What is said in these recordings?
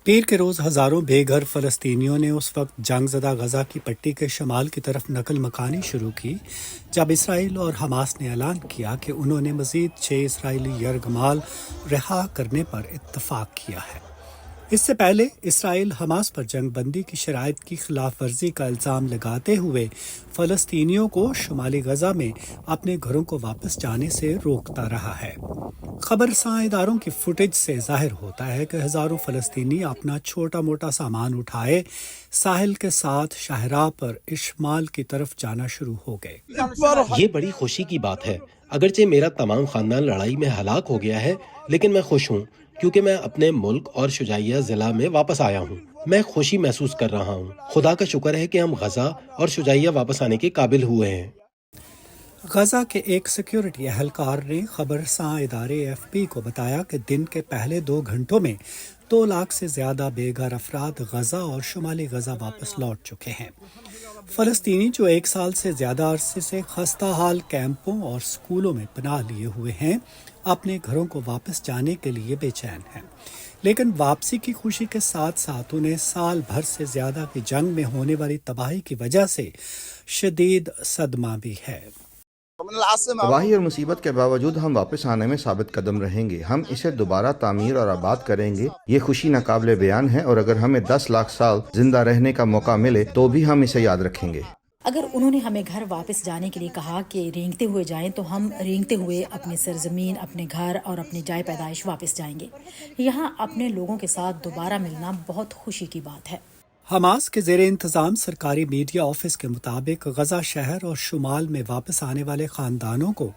پیر کے روز ہزاروں بے گھر فلسطینیوں نے اس وقت جنگ زدہ غزہ کی پٹی کے شمال کی طرف نقل مکانی شروع کی جب اسرائیل اور حماس نے اعلان کیا کہ انہوں نے مزید 6 اسرائیلی یرغمال رہا کرنے پر اتفاق کیا ہے۔ اس سے پہلے اسرائیل حماس پر جنگ بندی کی شرائط کی خلاف ورزی کا الزام لگاتے ہوئے فلسطینیوں کو شمالی غزہ میں اپنے گھروں کو واپس جانے سے روکتا رہا ہے۔ خبر رساں اداروں کی فوٹیج سے ظاہر ہوتا ہے کہ ہزاروں فلسطینی اپنا چھوٹا موٹا سامان اٹھائے ساحل کے ساتھ شاہراہ پر شمال کی طرف جانا شروع ہو گئے۔ یہ بڑی خوشی کی بات ہے، اگرچہ میرا تمام خاندان لڑائی میں ہلاک ہو گیا ہے، لیکن میں خوش ہوں کیونکہ میں اپنے ملک اور شجاعیہ ضلع میں واپس آیا ہوں۔ میں خوشی محسوس کر رہا ہوں۔ خدا کا شکر ہے کہ ہم غزہ اور شجاعیہ واپس آنے کے قابل ہوئے ہیں۔ غزہ کے ایک سیکیورٹی اہلکار نے خبر رساں ادارے AFP کو بتایا کہ دن کے پہلے 2 گھنٹوں میں 2 لاکھ سے زیادہ بے گھر افراد غزہ اور شمالی غزہ واپس لوٹ چکے ہیں۔ فلسطینی جو 1 سال سے زیادہ عرصے سے خستہ حال کیمپوں اور سکولوں میں پناہ لیے ہوئے ہیں، اپنے گھروں کو واپس جانے کے لیے بے چین ہیں، لیکن واپسی کی خوشی کے ساتھ ساتھ انہیں سال بھر سے زیادہ کی جنگ میں ہونے والی تباہی کی وجہ سے شدید صدمہ بھی ہے۔ تباہی اور مصیبت کے باوجود ہم واپس آنے میں ثابت قدم رہیں گے۔ ہم اسے دوبارہ تعمیر اور آباد کریں گے۔ یہ خوشی ناقابل بیان ہے، اور اگر ہمیں 10 لاکھ سال زندہ رہنے کا موقع ملے تو بھی ہم اسے یاد رکھیں گے۔ اگر انہوں نے ہمیں گھر واپس جانے کے لیے کہا کہ رینگتے ہوئے جائیں تو ہم رینگتے ہوئے اپنی سرزمین، اپنے گھر اور اپنی جائے پیدائش واپس جائیں گے۔ یہاں اپنے لوگوں کے ساتھ دوبارہ ملنا بہت خوشی کی بات ہے۔ حماس کے زیر انتظام سرکاری میڈیا آفس کے مطابق غزہ شہر اور شمال میں واپس آنے والے خاندانوں کو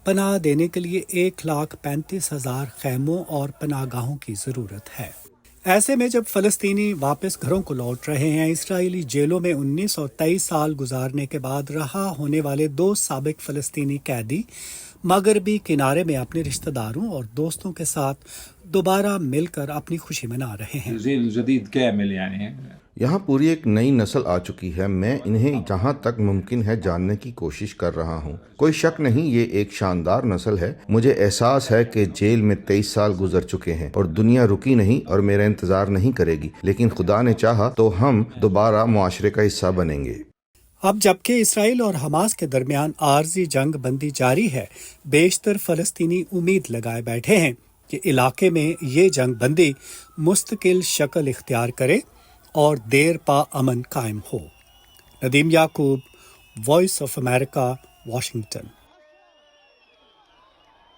پناہ دینے کے لیے 1,35,000 خیموں اور پناہ گاہوں کی ضرورت ہے۔ ایسے میں جب فلسطینی واپس گھروں کو لوٹ رہے ہیں، اسرائیلی جیلوں میں 19 اور 23 سال گزارنے کے بعد رہا ہونے والے 2 سابق فلسطینی قیدی مغربی کنارے میں اپنے رشتہ داروں اور دوستوں کے ساتھ دوبارہ مل کر اپنی خوشی منا رہے ہیں۔ یہاں پوری ایک نئی نسل آ چکی ہے۔ میں انہیں جہاں تک ممکن ہے جاننے کی کوشش کر رہا ہوں۔ کوئی شک نہیں، یہ ایک شاندار نسل ہے۔ مجھے احساس ہے کہ جیل میں 23 سال گزر چکے ہیں اور دنیا رکی نہیں اور میرا انتظار نہیں کرے گی، لیکن خدا نے چاہا تو ہم دوبارہ معاشرے کا حصہ بنیں گے۔ اب جبکہ اسرائیل اور حماس کے درمیان عارضی جنگ بندی جاری ہے، بیشتر فلسطینی امید لگائے بیٹھے ہیں کہ علاقے میں یہ جنگ بندی مستقل شکل اختیار کرے اور دیر پا امن قائم ہو۔ ندیم یعقوب، وائس آف امریکہ، واشنگٹن۔